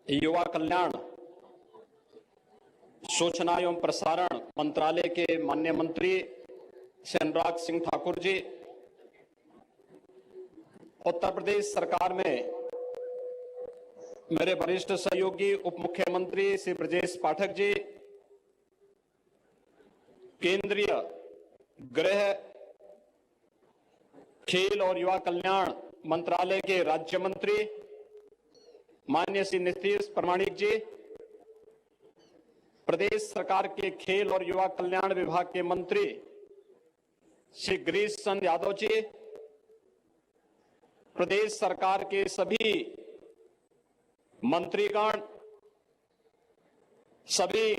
युवा कल्याण, सूचना एवं प्रसारण मंत्रालय के माननीय मंत्री श्री अनुराग सिंह ठाकुर जी, उत्तर प्रदेश सरकार में मेरे वरिष्ठ सहयोगी उप मुख्यमंत्री श्री ब्रजेश पाठक जी, केंद्रीय गृह, खेल और युवा कल्याण मंत्रालय के राज्य मंत्री माननीय श्री नीतीश प्रमाणिक जी, प्रदेश सरकार के खेल और युवा कल्याण विभाग के मंत्री श्री गिरीश चंद्र यादव जी, प्रदेश सरकार के सभी मंत्रीगण, सभी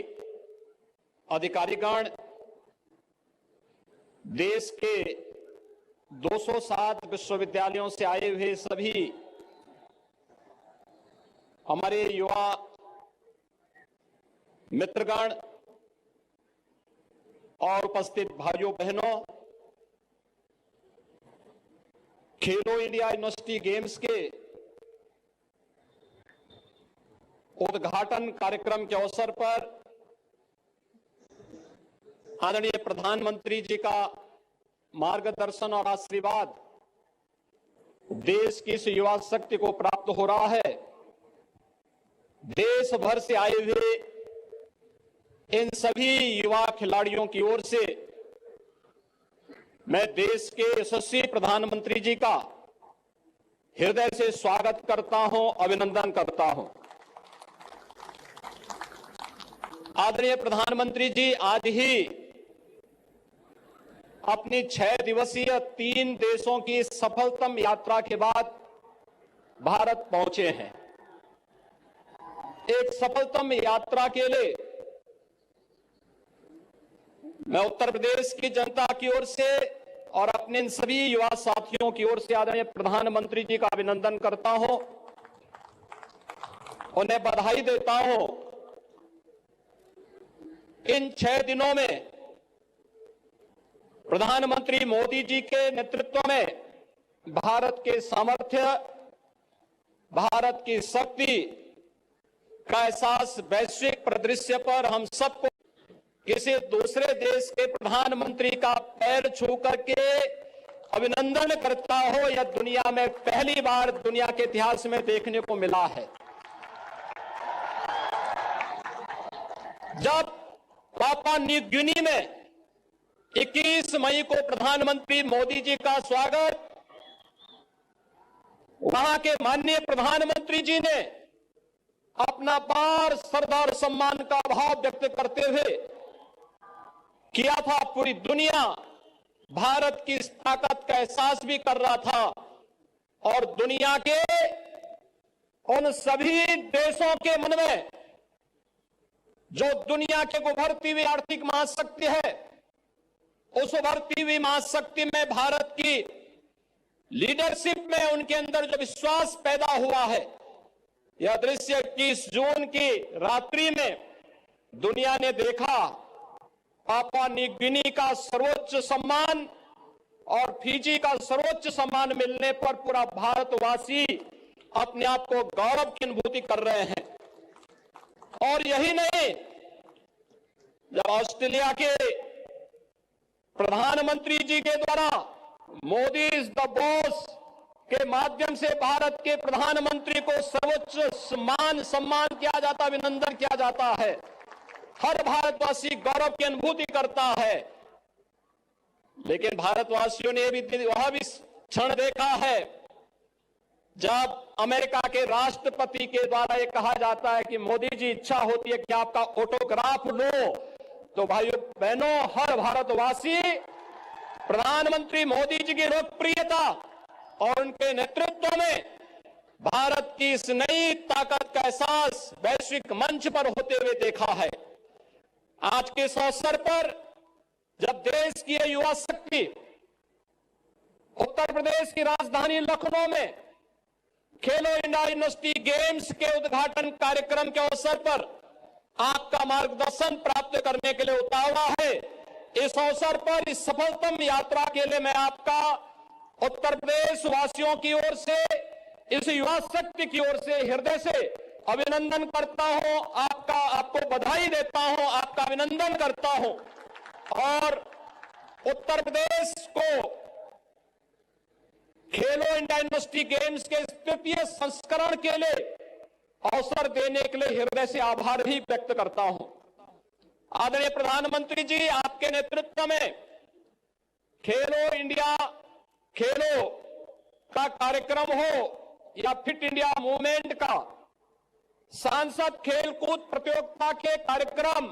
अधिकारीगण, देश के 207 विश्वविद्यालयों से आए हुए सभी हमारे युवा मित्रगण और उपस्थित भाइयों बहनों, खेलो इंडिया यूनिवर्सिटी गेम्स के उद्घाटन कार्यक्रम के अवसर पर आदरणीय प्रधानमंत्री जी का मार्गदर्शन और आशीर्वाद देश की इस युवा शक्ति को प्राप्त हो रहा है। देश भर से आए हुए इन सभी युवा खिलाड़ियों की ओर से मैं देश के यशस्वी प्रधानमंत्री जी का हृदय से स्वागत करता हूं, अभिनंदन करता हूं। आदरणीय प्रधानमंत्री जी आज ही अपनी 6 दिवसीय 3 देशों की सफलतम यात्रा के बाद भारत पहुंचे हैं। एक सफलतम यात्रा के लिए मैं उत्तर प्रदेश की जनता की ओर से और अपने इन सभी युवा साथियों की ओर से आदरणीय प्रधानमंत्री जी का अभिनंदन करता हूं, उन्हें बधाई देता हूं। इन 6 दिनों में प्रधानमंत्री मोदी जी के नेतृत्व में भारत के सामर्थ्य, भारत की शक्ति का एहसास वैश्विक परिदृश्य पर हम सबको किसी दूसरे देश के प्रधानमंत्री का पैर छू करके अभिनंदन करता हो, यह दुनिया में पहली बार दुनिया के इतिहास में देखने को मिला है। जब पापुआ न्यू गिनी में 21 मई को प्रधानमंत्री मोदी जी का स्वागत वहां के माननीय प्रधानमंत्री जी ने अपना पार श्रद्धा और सम्मान का भाव व्यक्त करते हुए किया था, पूरी दुनिया भारत की इस ताकत का एहसास भी कर रहा था और दुनिया के उन सभी देशों के मन में जो दुनिया के उभरती हुई आर्थिक महाशक्ति है, उस उभरती हुई महाशक्ति में भारत की लीडरशिप में उनके अंदर जो विश्वास पैदा हुआ है, यह दृश्य 21 जून की रात्रि में दुनिया ने देखा। पापुआ न्यू गिनी का सर्वोच्च सम्मान और फिजी का सर्वोच्च सम्मान मिलने पर पूरा भारतवासी अपने आप को गौरव की अनुभूति कर रहे हैं। और यही नहीं, जब ऑस्ट्रेलिया के प्रधानमंत्री जी के द्वारा मोदी इज द बॉस के माध्यम से भारत के प्रधानमंत्री को सर्वोच्च सम्मान किया जाता, अभिनंदन किया जाता है, हर भारतवासी गौरव की अनुभूति करता है। लेकिन भारतवासियों ने वह भी क्षण देखा है जब अमेरिका के राष्ट्रपति के द्वारा यह कहा जाता है कि मोदी जी इच्छा होती है कि आपका ऑटोग्राफ लो, तो भाइयों बहनों हर भारतवासी प्रधानमंत्री मोदी जी की लोकप्रियता और उनके नेतृत्व में भारत की इस नई ताकत का एहसास वैश्विक मंच पर होते हुए देखा है। आज के इस अवसर पर जब देश की युवा शक्ति उत्तर प्रदेश की राजधानी लखनऊ में खेलो इंडिया यूनिवर्सिटी गेम्स के उद्घाटन कार्यक्रम के अवसर पर आपका मार्गदर्शन प्राप्त करने के लिए उतावला है, इस अवसर पर इस सफलतम यात्रा के लिए मैं आपका उत्तर प्रदेश वासियों की ओर से, इस युवा शक्ति की ओर से हृदय से अभिनंदन करता हूं, आपको बधाई देता हूं, आपका अभिनंदन करता हूं और उत्तर प्रदेश को खेलो इंडिया यूनिवर्सिटी गेम्स के तृतीय संस्करण के लिए अवसर देने के लिए हृदय से आभार भी व्यक्त करता हूं। आदरणीय प्रधानमंत्री जी, आपके नेतृत्व में खेलो इंडिया खेलो का कार्यक्रम हो या फिट इंडिया मूवमेंट का सांसद खेलकूद प्रतियोगिता के कार्यक्रम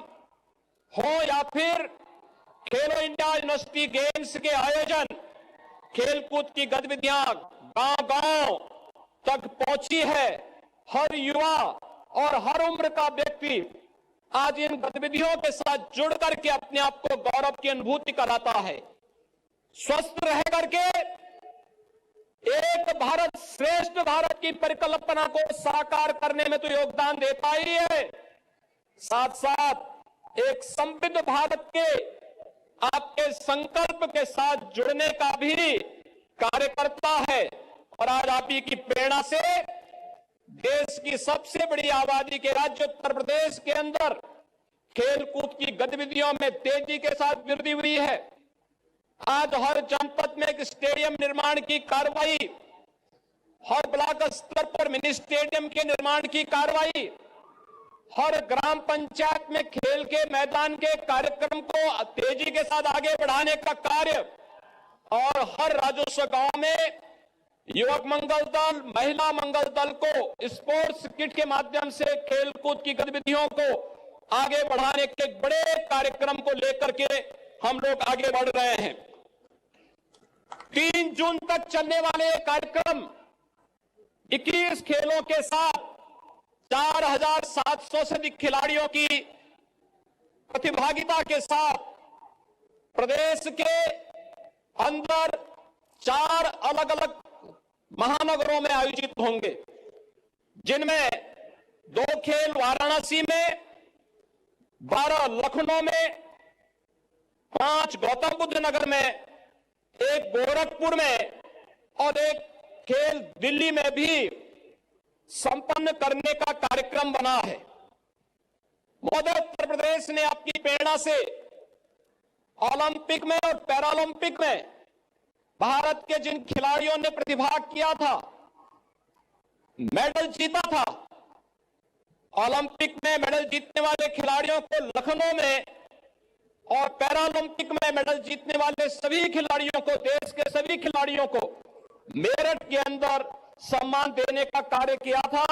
हो या फिर खेलो इंडिया यूनिवर्सिटी गेम्स के आयोजन, खेलकूद की गतिविधियां गांव-गांव तक पहुंची है। हर युवा और हर उम्र का व्यक्ति आज इन गतिविधियों के साथ जुड़ करके अपने आप को गौरव की अनुभूति कराता है। स्वस्थ रह करके एक भारत श्रेष्ठ भारत की परिकल्पना को साकार करने में तो योगदान देता ही है, साथ साथ एक समृद्ध भारत के आपके संकल्प के साथ जुड़ने का भी कार्य करता है। और आज आप ही की प्रेरणा से देश की सबसे बड़ी आबादी के राज्य उत्तर प्रदेश के अंदर खेलकूद की गतिविधियों में तेजी के साथ वृद्धि हुई है। आज हर जनपद में एक स्टेडियम निर्माण की कार्रवाई, हर ब्लॉक स्तर पर मिनी स्टेडियम के निर्माण की कार्रवाई, हर ग्राम पंचायत में खेल के मैदान के कार्यक्रम को तेजी के साथ आगे बढ़ाने का कार्य और हर राजस्व गांव में युवक मंगल दल, महिला मंगल दल को स्पोर्ट्स किट के माध्यम से खेलकूद की गतिविधियों को आगे बढ़ाने के बड़े कार्यक्रम को लेकर के हम लोग आगे बढ़ रहे हैं। 3 जून तक चलने वाले कार्यक्रम 21 खेलों के साथ 4700 से अधिक खिलाड़ियों की प्रतिभागिता के साथ प्रदेश के अंदर 4 अलग अलग महानगरों में आयोजित होंगे, जिनमें 2 खेल वाराणसी में, 12 लखनऊ में, 5 गौतम बुद्ध नगर में, 1 गोरखपुर में और 1 खेल दिल्ली में भी संपन्न करने का कार्यक्रम बना है। महोदय, उत्तर प्रदेश ने आपकी प्रेरणा से ओलंपिक में और पैरालंपिक में भारत के जिन खिलाड़ियों ने प्रतिभाग किया था, मेडल जीता था, ओलंपिक में मेडल जीतने वाले खिलाड़ियों को लखनऊ में और पैरालंपिक में मेडल जीतने वाले सभी खिलाड़ियों को, देश के सभी खिलाड़ियों को मेरठ के अंदर सम्मान देने का कार्य किया था।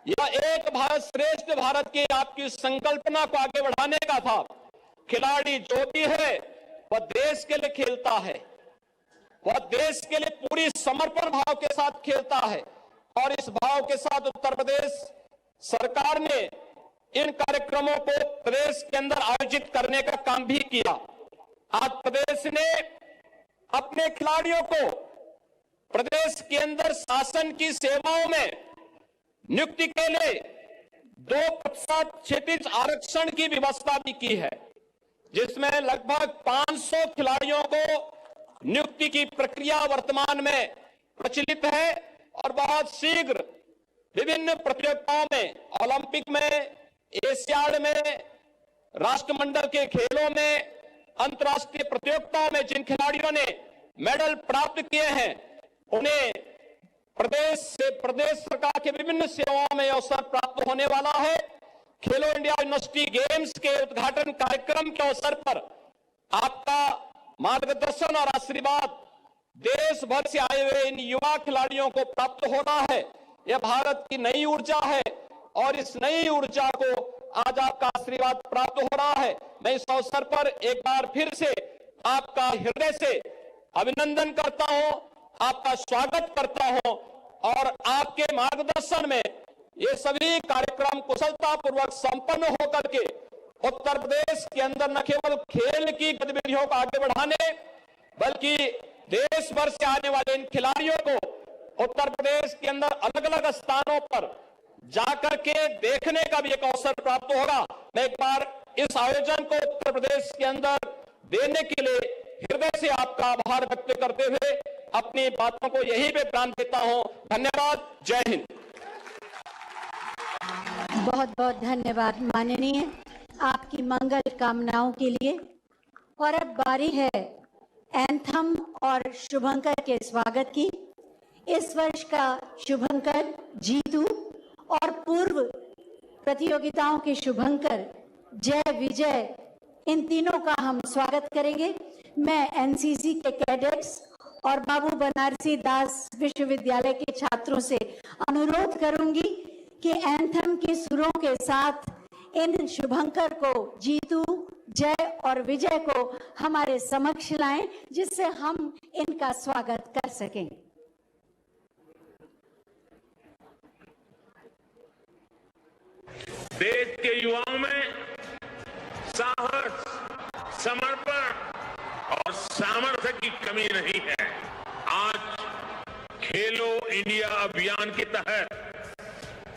यह एक भारत श्रेष्ठ भारत की आपकी संकल्पना को आगे बढ़ाने का था। खिलाड़ी जो भी है वह देश के लिए खेलता है, वह देश के लिए पूरी समर्पण भाव के साथ खेलता है और इस भाव के साथ उत्तर प्रदेश सरकार ने इन कार्यक्रमों को प्रदेश के अंदर आयोजित करने का काम भी किया। आज प्रदेश ने अपने खिलाड़ियों को प्रदेश के अंदर शासन की सेवाओं में नियुक्ति के लिए 2% क्षितिज आरक्षण की व्यवस्था भी की है, जिसमें लगभग 500 खिलाड़ियों को नियुक्ति की प्रक्रिया वर्तमान में प्रचलित है और बहुत शीघ्र विभिन्न प्रतियोगिताओं में, ओलंपिक में, एशियाड में, राष्ट्रमंडल के खेलों में, अंतर्राष्ट्रीय प्रतियोगिताओं में जिन खिलाड़ियों ने मेडल प्राप्त किए हैं उन्हें प्रदेश सरकार के विभिन्न सेवाओं में अवसर प्राप्त होने वाला है। खेलो इंडिया यूनिवर्सिटी गेम्स के उद्घाटन कार्यक्रम के अवसर पर आपका मार्गदर्शन और आशीर्वाद देश भर से आए हुए इन युवा खिलाड़ियों को प्राप्त होना है। यह भारत की नई ऊर्जा है और इस नई ऊर्जा को आज आपका आशीर्वाद प्राप्त हो रहा है। मैं इस अवसर पर एक बार फिर से आपका हृदय से अभिनंदन करता हूं, आपका स्वागत करता हूं और आपके मार्गदर्शन में ये सभी कार्यक्रम कुशलतापूर्वक संपन्न होकर के उत्तर प्रदेश के अंदर न केवल खेल की गतिविधियों को आगे बढ़ाने बल्कि देश भर से आने वाले इन खिलाड़ियों को उत्तर प्रदेश के अंदर अलग अलग स्थानों पर जाकर के देखने का भी एक अवसर प्राप्त होगा। मैं एक बार इस आयोजन को उत्तर प्रदेश के अंदर देने के लिए हृदय से आपका आभार व्यक्त करते हुए अपनी बातों को यहीं पे प्राण देता हूं। धन्यवाद। जय हिंद। बहुत बहुत धन्यवाद माननीय, आपकी मंगल कामनाओं के लिए। और अब बारी है एंथम और शुभंकर के स्वागत की। इस वर्ष का शुभंकर जीतू और पूर्व प्रतियोगिताओं के शुभंकर जय विजय, इन तीनों का हम स्वागत करेंगे। मैं एनसीसी के कैडेट्स और बाबू बनारसी दास विश्वविद्यालय के छात्रों से अनुरोध करूंगी कि एंथम के सुरों के साथ इन शुभंकर को, जीतू, जय और विजय को हमारे समक्ष लाएं, जिससे हम इनका स्वागत कर सकें। देश के युवाओं में साहस, समर्पण और सामर्थ्य की कमी नहीं है। आज खेलो इंडिया अभियान के तहत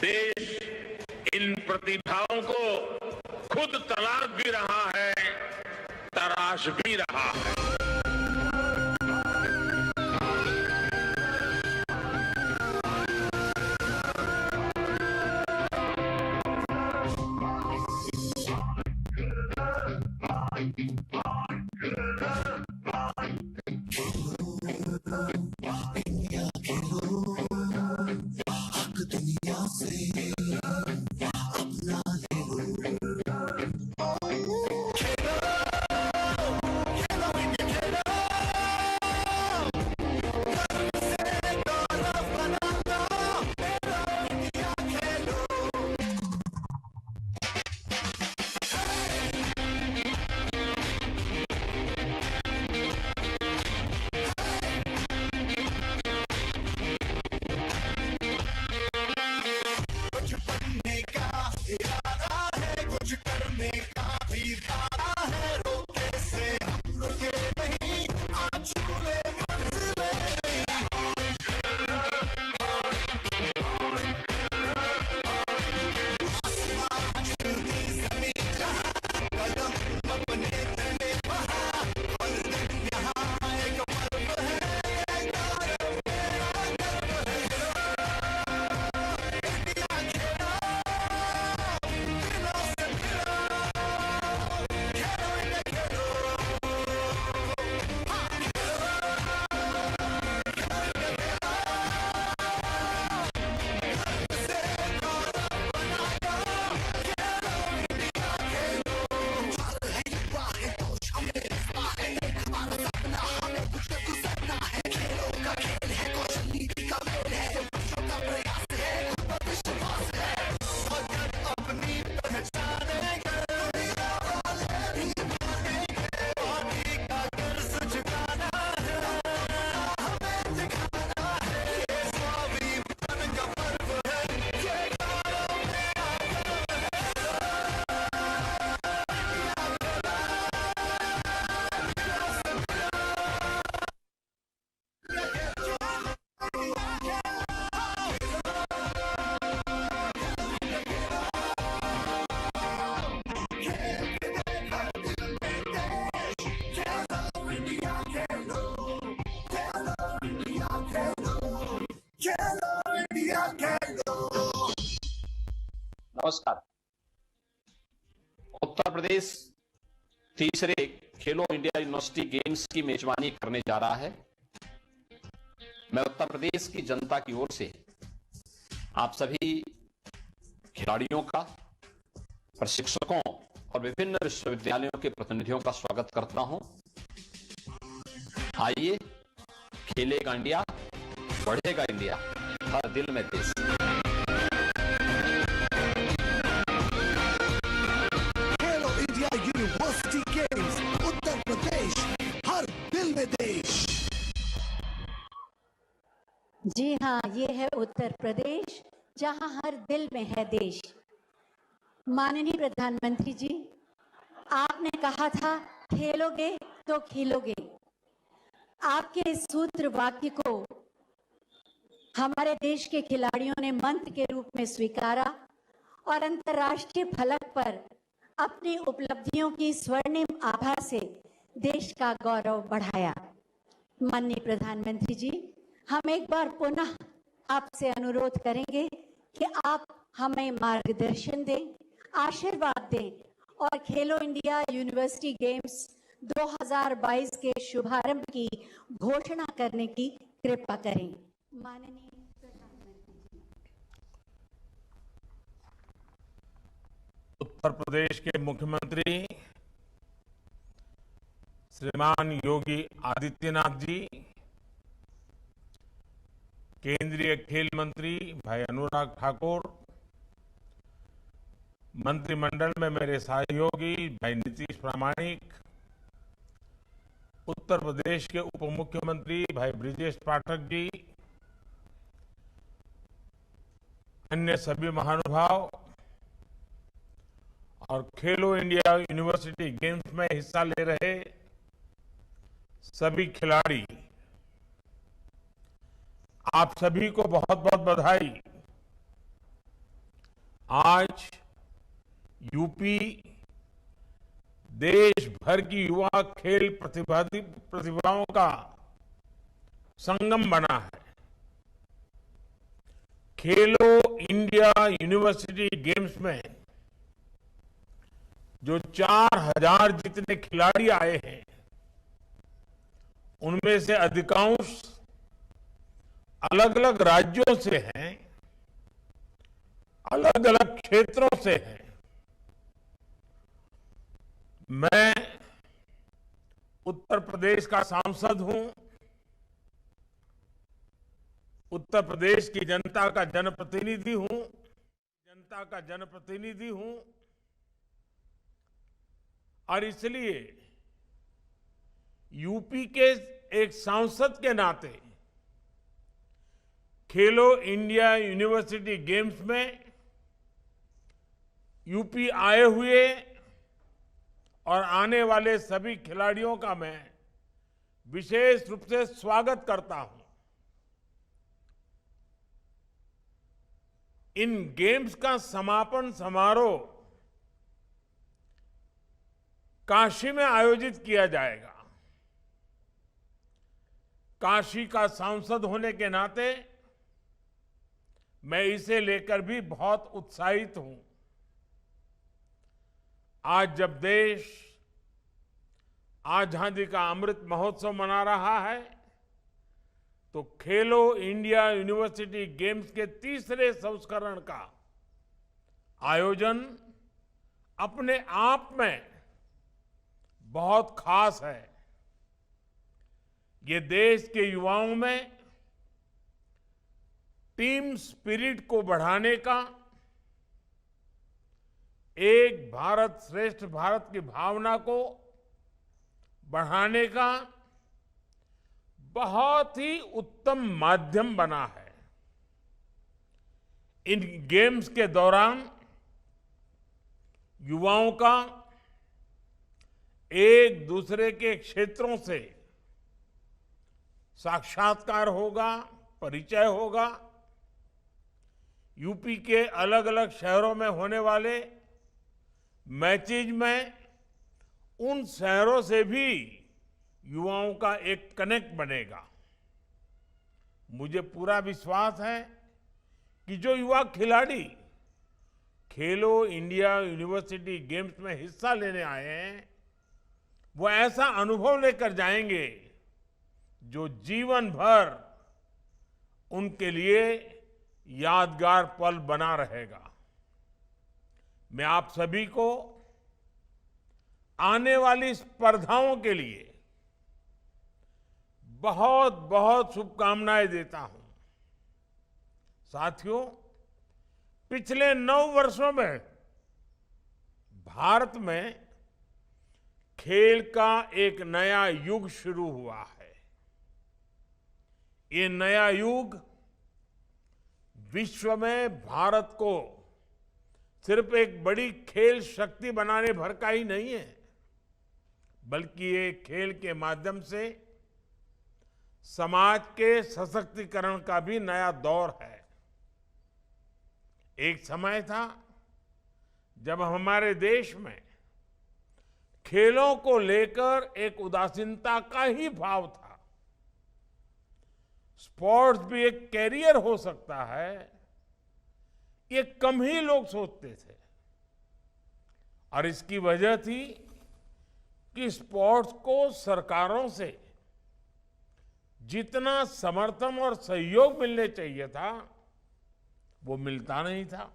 देश इन प्रतिभाओं को खुद तलाश भी रहा है, तराश भी रहा है। नमस्कार। उत्तर प्रदेश तीसरे खेलो इंडिया यूनिवर्सिटी गेम्स की मेजबानी करने जा रहा है। मैं उत्तर प्रदेश की जनता की ओर से आप सभी खिलाड़ियों का, प्रशिक्षकों और विभिन्न विश्वविद्यालयों के प्रतिनिधियों का स्वागत करता हूं। आइए, खेलेगा इंडिया, बढ़ेगा इंडिया, हर दिल में देश। खेलो India university games, Uttar Pradesh, हर दिल में देश। जी हाँ, ये है उत्तर प्रदेश, जहां हर दिल में है देश। माननीय प्रधानमंत्री जी, आपने कहा था खेलोगे तो खिलोगे। आपके इस सूत्र वाक्य को हमारे देश के खिलाड़ियों ने मंत्र के रूप में स्वीकारा और अंतर्राष्ट्रीय फलक पर अपनी उपलब्धियों की स्वर्णिम आभा से देश का गौरव बढ़ाया। माननीय प्रधानमंत्री जी, हम एक बार पुनः आपसे अनुरोध करेंगे कि आप हमें मार्गदर्शन दें, आशीर्वाद दें और खेलो इंडिया यूनिवर्सिटी गेम्स 2022 के शुभारंभ की घोषणा करने की कृपा करें। माननीय प्रधानमंत्री जी। उत्तर प्रदेश के मुख्यमंत्री श्रीमान योगी आदित्यनाथ जी, केंद्रीय खेल मंत्री भाई अनुराग ठाकुर, मंत्रिमंडल में मेरे सहयोगी भाई नीतीश प्रामाणिक, उत्तर प्रदेश के उप मुख्यमंत्री भाई ब्रिजेश पाठक जी, अन्य सभी महानुभाव और खेलो इंडिया यूनिवर्सिटी गेम्स में हिस्सा ले रहे सभी खिलाड़ी, आप सभी को बहुत बहुत बधाई। आज यूपी देश भर की युवा खेल प्रतिभाओं का संगम बना है। खेलो इंडिया यूनिवर्सिटी गेम्स में जो 4000 जितने खिलाड़ी आए हैं, उनमें से अधिकांश अलग अलग राज्यों से हैं, अलग अलग क्षेत्रों से हैं। मैं उत्तर प्रदेश का सांसद हूं, उत्तर प्रदेश की जनता का जनप्रतिनिधि हूं, और इसलिए यूपी के एक सांसद के नाते खेलो इंडिया यूनिवर्सिटी गेम्स में यूपी आए हुए और आने वाले सभी खिलाड़ियों का मैं विशेष रूप से स्वागत करता हूं। इन गेम्स का समापन समारोह काशी में आयोजित किया जाएगा। काशी का सांसद होने के नाते मैं इसे लेकर भी बहुत उत्साहित हूं। आज जब देश आजादी का अमृत महोत्सव मना रहा है, तो खेलो इंडिया यूनिवर्सिटी गेम्स के तीसरे संस्करण का आयोजन अपने आप में बहुत खास है। ये देश के युवाओं में टीम स्पिरिट को बढ़ाने का, एक भारत श्रेष्ठ भारत की भावना को बढ़ाने का बहुत ही उत्तम माध्यम बना है। इन गेम्स के दौरान युवाओं का एक दूसरे के क्षेत्रों से साक्षात्कार होगा, परिचय होगा। यूपी के अलग अलग शहरों में होने वाले मैचेज में उन शहरों से भी युवाओं का एक कनेक्ट बनेगा। मुझे पूरा विश्वास है कि जो युवा खिलाड़ी खेलो इंडिया यूनिवर्सिटी गेम्स में हिस्सा लेने आए हैं, वो ऐसा अनुभव लेकर जाएंगे जो जीवन भर उनके लिए यादगार पल बना रहेगा। मैं आप सभी को आने वाली स्पर्धाओं के लिए बहुत बहुत शुभकामनाएं देता हूं। साथियों, पिछले 9 वर्षों में भारत में खेल का एक नया युग शुरू हुआ है। ये नया युग विश्व में भारत को सिर्फ एक बड़ी खेल शक्ति बनाने भर का ही नहीं है, बल्कि ये खेल के माध्यम से समाज के सशक्तिकरण का भी नया दौर है। एक समय था जब हमारे देश में खेलों को लेकर एक उदासीनता का ही भाव था। स्पोर्ट्स भी एक कैरियर हो सकता है, ये कम ही लोग सोचते थे और इसकी वजह थी कि स्पोर्ट्स को सरकारों से जितना समर्थन और सहयोग मिलने चाहिए था वो मिलता नहीं था।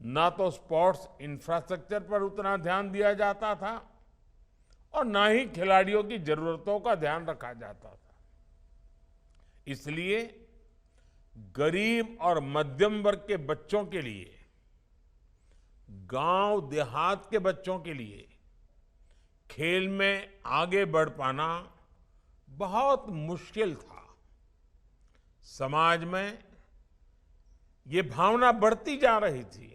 ना तो स्पोर्ट्स इंफ्रास्ट्रक्चर पर उतना ध्यान दिया जाता था और ना ही खिलाड़ियों की जरूरतों का ध्यान रखा जाता था। इसलिए गरीब और मध्यम वर्ग के बच्चों के लिए, गांव देहात के बच्चों के लिए खेल में आगे बढ़ पाना बहुत मुश्किल था। समाज में ये भावना बढ़ती जा रही थी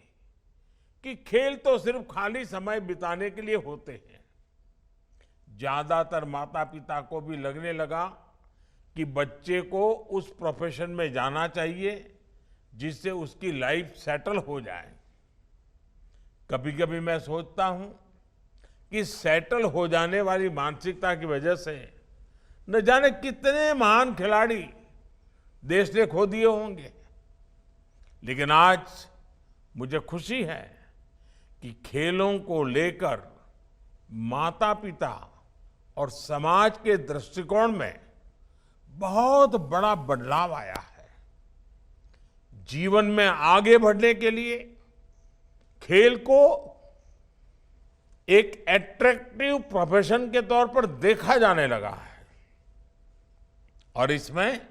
कि खेल तो सिर्फ खाली समय बिताने के लिए होते हैं। ज्यादातर माता पिता को भी लगने लगा कि बच्चे को उस प्रोफेशन में जाना चाहिए जिससे उसकी लाइफ सेटल हो जाए। कभी कभी मैं सोचता हूं कि सेटल हो जाने वाली मानसिकता की वजह से न जाने कितने महान खिलाड़ी देश ने खो दिए होंगे। लेकिन आज मुझे खुशी है कि खेलों को लेकर माता पिता और समाज के दृष्टिकोण में बहुत बड़ा बदलाव आया है। जीवन में आगे बढ़ने के लिए खेल को एक एट्रैक्टिव प्रोफेशन के तौर पर देखा जाने लगा है और इसमें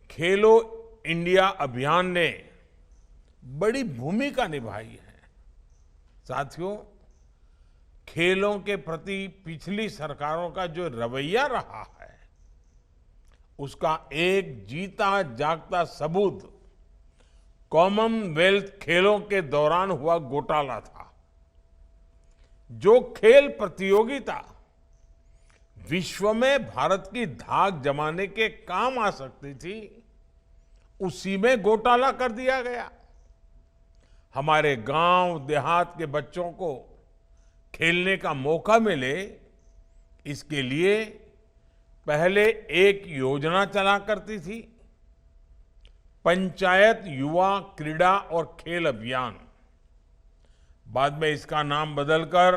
खेलो इंडिया अभियान ने बड़ी भूमिका निभाई है। साथियों, खेलों के प्रति पिछली सरकारों का जो रवैया रहा है उसका एक जीता जागता सबूत कॉमनवेल्थ खेलों के दौरान हुआ घोटाला था। जो खेल प्रतियोगिता विश्व में भारत की धाक जमाने के काम आ सकती थी उसी में घोटाला कर दिया गया। हमारे गांव देहात के बच्चों को खेलने का मौका मिले, इसके लिए पहले एक योजना चला करती थी, पंचायत युवा क्रीड़ा और खेल अभियान। बाद में इसका नाम बदलकर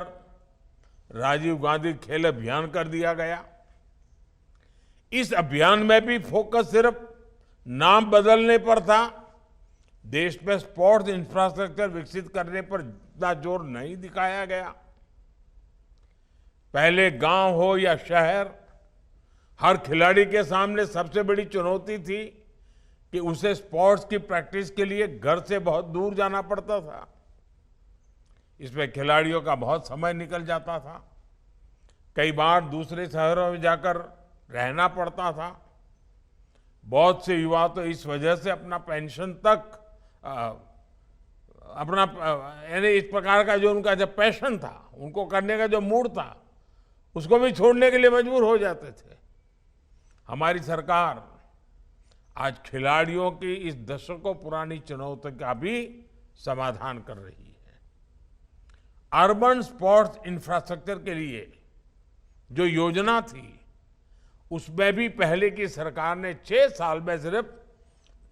राजीव गांधी खेल अभियान कर दिया गया। इस अभियान में भी फोकस सिर्फ नाम बदलने पर था। देश में स्पोर्ट्स इंफ्रास्ट्रक्चर विकसित करने पर इतना जोर नहीं दिखाया गया। पहले गांव हो या शहर, हर खिलाड़ी के सामने सबसे बड़ी चुनौती थी कि उसे स्पोर्ट्स की प्रैक्टिस के लिए घर से बहुत दूर जाना पड़ता था। इसमें खिलाड़ियों का बहुत समय निकल जाता था। कई बार दूसरे शहरों में जाकर रहना पड़ता था। बहुत से युवा तो इस वजह से अपना पेंशन तक अपना यानी इस प्रकार का जो उनका जब पैशन था, उनको करने का जो मूड था, उसको भी छोड़ने के लिए मजबूर हो जाते थे। हमारी सरकार आज खिलाड़ियों की इस दशकों पुरानी चुनौती का भी समाधान कर रही है। अर्बन स्पोर्ट्स इंफ्रास्ट्रक्चर के लिए जो योजना थी उसमें भी पहले की सरकार ने 6 साल में सिर्फ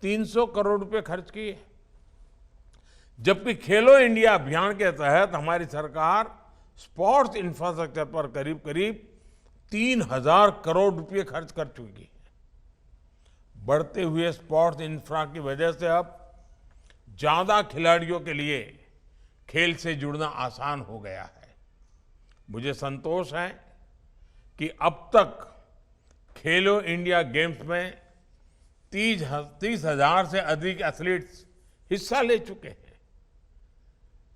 300 करोड़ रुपए खर्च किए, जबकि खेलो इंडिया अभियान के तहत हमारी सरकार स्पोर्ट्स इंफ्रास्ट्रक्चर पर करीब करीब 3000 करोड़ रुपए खर्च कर चुकी है। बढ़ते हुए स्पोर्ट्स इंफ्रा की वजह से अब ज्यादा खिलाड़ियों के लिए खेल से जुड़ना आसान हो गया है। मुझे संतोष है कि अब तक खेलो इंडिया गेम्स में 30,000 से अधिक एथलीट्स हिस्सा ले चुके हैं।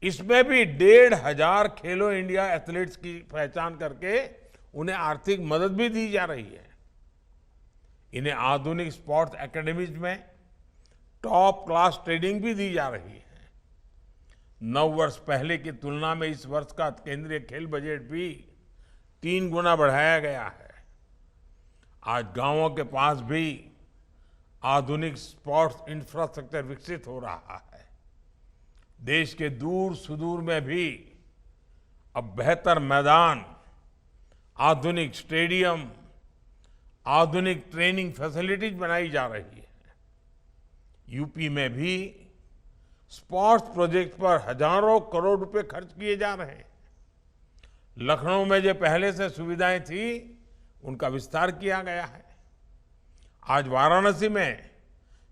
इसमें भी 1,500 खेलो इंडिया एथलीट्स की पहचान करके उन्हें आर्थिक मदद भी दी जा रही है। इन्हें आधुनिक स्पोर्ट्स एकेडमीज में टॉप क्लास ट्रेनिंग भी दी जा रही है। 9 वर्ष पहले की तुलना में इस वर्ष का केंद्रीय खेल बजट भी 3 गुना बढ़ाया गया है। आज गांवों के पास भी आधुनिक स्पोर्ट्स इंफ्रास्ट्रक्चर विकसित हो रहा है। देश के दूर सुदूर में भी अब बेहतर मैदान, आधुनिक स्टेडियम, आधुनिक ट्रेनिंग फैसिलिटीज बनाई जा रही है। यूपी में भी स्पोर्ट्स प्रोजेक्ट पर हजारों करोड़ रुपए खर्च किए जा रहे हैं। लखनऊ में जो पहले से सुविधाएं थी उनका विस्तार किया गया है। आज वाराणसी में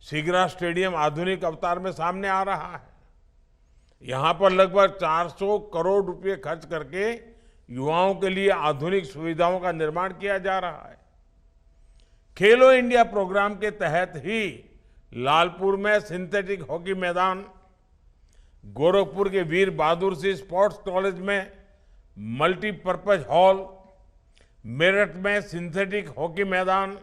शिग्रा स्टेडियम आधुनिक अवतार में सामने आ रहा है। यहां पर लगभग 400 करोड़ रुपए खर्च करके युवाओं के लिए आधुनिक सुविधाओं का निर्माण किया जा रहा है। खेलो इंडिया प्रोग्राम के तहत ही लालपुर में सिंथेटिक हॉकी मैदान, गोरखपुर के वीर बहादुर सिंह स्पोर्ट्स कॉलेज में मल्टीपर्पज हॉल, मेरठ में सिंथेटिक हॉकी मैदान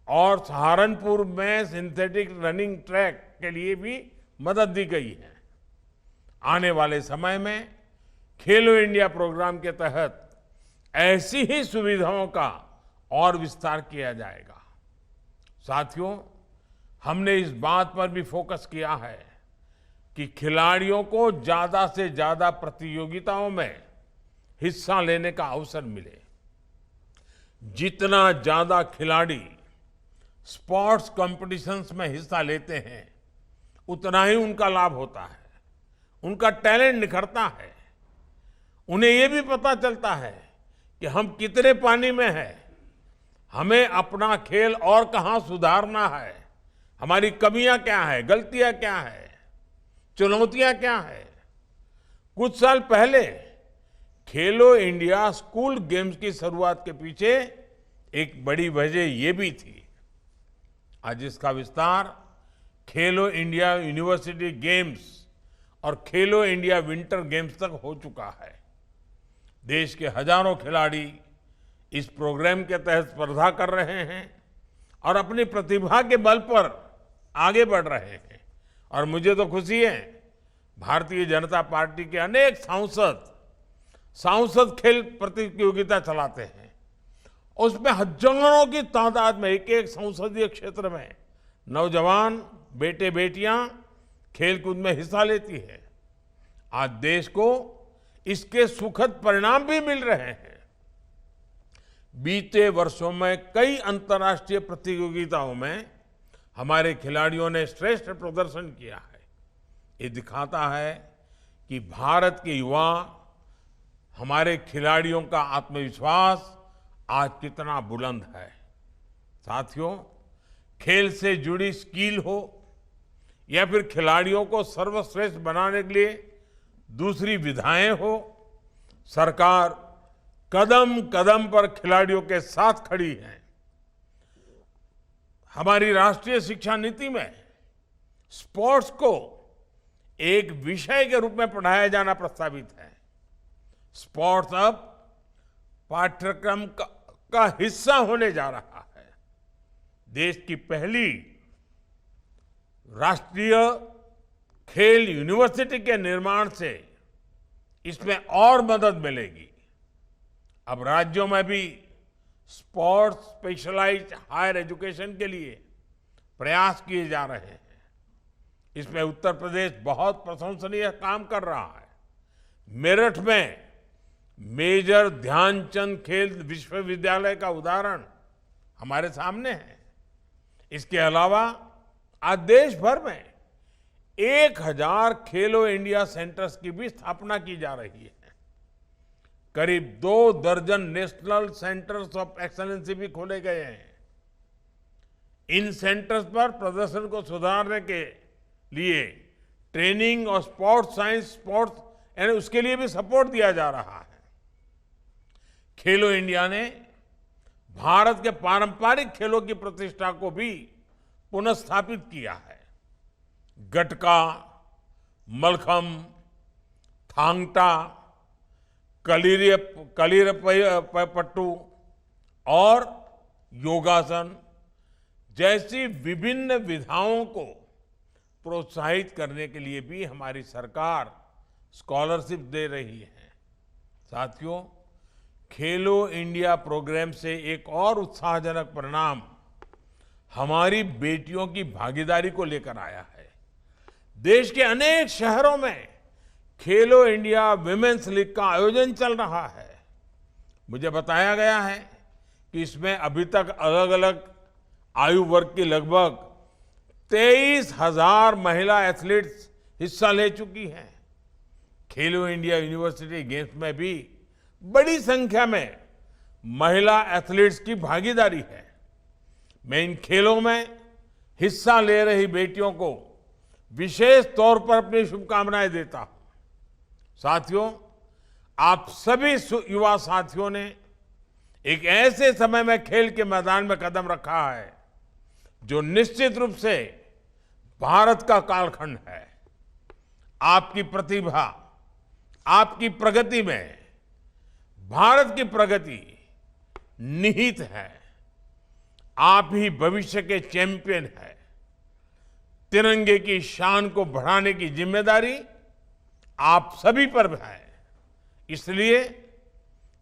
और सहारनपुर में सिंथेटिक रनिंग ट्रैक के लिए भी मदद दी गई है। आने वाले समय में खेलो इंडिया प्रोग्राम के तहत ऐसी ही सुविधाओं का और विस्तार किया जाएगा। साथियों, हमने इस बात पर भी फोकस किया है कि खिलाड़ियों को ज्यादा से ज्यादा प्रतियोगिताओं में हिस्सा लेने का अवसर मिले। जितना ज्यादा खिलाड़ी स्पोर्ट्स कॉम्पिटिशन्स में हिस्सा लेते हैं उतना ही उनका लाभ होता है, उनका टैलेंट निखरता है। उन्हें यह भी पता चलता है कि हम कितने पानी में हैं, हमें अपना खेल और कहां सुधारना है, हमारी कमियां क्या है, गलतियां क्या है, चुनौतियां क्या है। कुछ साल पहले खेलो इंडिया स्कूल गेम्स की शुरुआत के पीछे एक बड़ी वजह यह भी थी। आज इसका विस्तार खेलो इंडिया यूनिवर्सिटी गेम्स और खेलो इंडिया विंटर गेम्स तक हो चुका है। देश के हजारों खिलाड़ी इस प्रोग्राम के तहत स्पर्धा कर रहे हैं और अपनी प्रतिभा के बल पर आगे बढ़ रहे हैं। और मुझे तो खुशी है, भारतीय जनता पार्टी के अनेक सांसद खेल प्रतियोगिता चलाते हैं। उसमें हजारों की तादाद में एक एक संसदीय क्षेत्र में नौजवान बेटे बेटियां खेलकूद में हिस्सा लेती है। आज देश को इसके सुखद परिणाम भी मिल रहे हैं। बीते वर्षों में कई अंतर्राष्ट्रीय प्रतियोगिताओं में हमारे खिलाड़ियों ने श्रेष्ठ प्रदर्शन किया है। ये दिखाता है कि भारत के युवा, हमारे खिलाड़ियों का आत्मविश्वास आज कितना बुलंद है। साथियों, खेल से जुड़ी स्किल हो या फिर खिलाड़ियों को सर्वश्रेष्ठ बनाने के लिए दूसरी विधाएं हो, सरकार कदम कदम पर खिलाड़ियों के साथ खड़ी है। हमारी राष्ट्रीय शिक्षा नीति में स्पोर्ट्स को एक विषय के रूप में पढ़ाया जाना प्रस्तावित है। स्पोर्ट्स अब पाठ्यक्रम का हिस्सा होने जा रहा है। देश की पहली राष्ट्रीय खेल यूनिवर्सिटी के निर्माण से इसमें और मदद मिलेगी। अब राज्यों में भी स्पोर्ट्स स्पेशलाइज्ड हायर एजुकेशन के लिए प्रयास किए जा रहे हैं। इसमें उत्तर प्रदेश बहुत प्रशंसनीय काम कर रहा है। मेरठ में मेजर ध्यानचंद खेल विश्वविद्यालय का उदाहरण हमारे सामने है। इसके अलावा आज देश भर में 1000 खेलो इंडिया सेंटर्स की भी स्थापना की जा रही है। करीब 2 दर्जन नेशनल सेंटर्स ऑफ एक्सीलेंसी भी खोले गए हैं। इन सेंटर्स पर प्रदर्शन को सुधारने के लिए ट्रेनिंग और स्पोर्ट्स साइंस, स्पोर्ट्स यानी उसके लिए भी सपोर्ट दिया जा रहा है। खेलो इंडिया ने भारत के पारंपरिक खेलों की प्रतिष्ठा को भी पुनर्स्थापित किया है। गटका, मलखम, थांग टा, कलीरपट्टू और योगासन जैसी विभिन्न विधाओं को प्रोत्साहित करने के लिए भी हमारी सरकार स्कॉलरशिप दे रही है। साथियों, खेलो इंडिया प्रोग्राम से एक और उत्साहजनक परिणाम हमारी बेटियों की भागीदारी को लेकर आया है। देश के अनेक शहरों में खेलो इंडिया विमेंस लीग का आयोजन चल रहा है। मुझे बताया गया है कि इसमें अभी तक अलग अलग आयु वर्ग की लगभग 23,000 महिला एथलीट्स हिस्सा ले चुकी हैं। खेलो इंडिया यूनिवर्सिटी गेम्स में भी बड़ी संख्या में महिला एथलीट्स की भागीदारी है। मैं इन खेलों में हिस्सा ले रही बेटियों को विशेष तौर पर अपनी शुभकामनाएं देता हूं। साथियों, आप सभी युवा साथियों ने एक ऐसे समय में खेल के मैदान में कदम रखा है जो निश्चित रूप से भारत का कालखंड है। आपकी प्रतिभा, आपकी प्रगति में भारत की प्रगति निहित है। आप ही भविष्य के चैंपियन हैं। तिरंगे की शान को बढ़ाने की जिम्मेदारी आप सभी पर है। इसलिए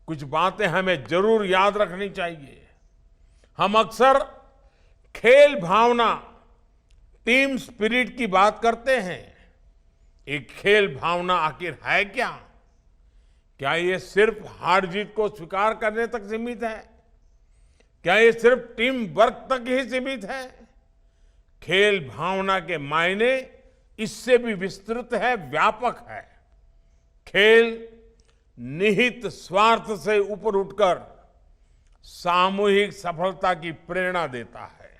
कुछ बातें हमें जरूर याद रखनी चाहिए। हम अक्सर खेल भावना, टीम स्पिरिट की बात करते हैं। एक खेल भावना आखिर है क्या? क्या ये सिर्फ हार जीत को स्वीकार करने तक सीमित है? क्या ये सिर्फ टीम वर्क तक ही सीमित है? खेल भावना के मायने इससे भी विस्तृत है, व्यापक है। खेल निहित स्वार्थ से ऊपर उठकर सामूहिक सफलता की प्रेरणा देता है।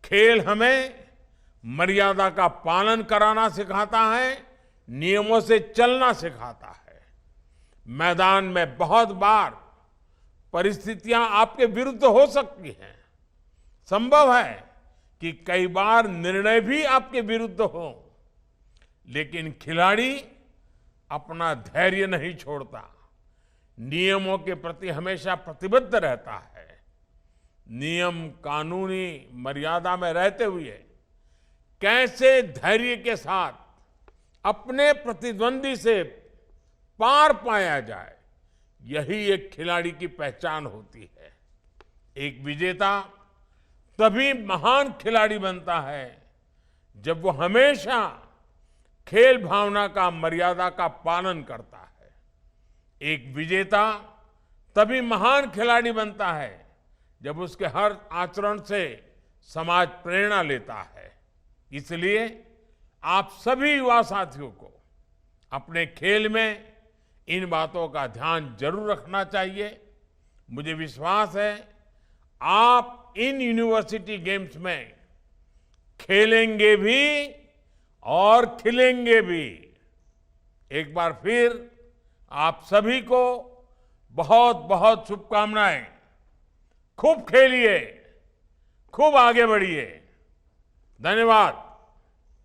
खेल हमें मर्यादा का पालन कराना सिखाता है, नियमों से चलना सिखाता है। मैदान में बहुत बार परिस्थितियां आपके विरुद्ध हो सकती हैं। संभव है कि कई बार निर्णय भी आपके विरुद्ध हो, लेकिन खिलाड़ी अपना धैर्य नहीं छोड़ता, नियमों के प्रति हमेशा प्रतिबद्ध रहता है। नियम, कानूनी मर्यादा में रहते हुए कैसे धैर्य के साथ अपने प्रतिद्वंदी से पार पाया जाए, यही एक खिलाड़ी की पहचान होती है। एक विजेता तभी महान खिलाड़ी बनता है जब वो हमेशा खेल भावना का, मर्यादा का पालन करता है। एक विजेता तभी महान खिलाड़ी बनता है जब उसके हर आचरण से समाज प्रेरणा लेता है। इसलिए आप सभी युवा साथियों को अपने खेल में इन बातों का ध्यान जरूर रखना चाहिए। मुझे विश्वास है आप इन यूनिवर्सिटी गेम्स में खेलेंगे भी और खिलेंगे भी। एक बार फिर आप सभी को बहुत बहुत शुभकामनाएं। खूब खेलिए, खूब आगे बढ़िए। धन्यवाद।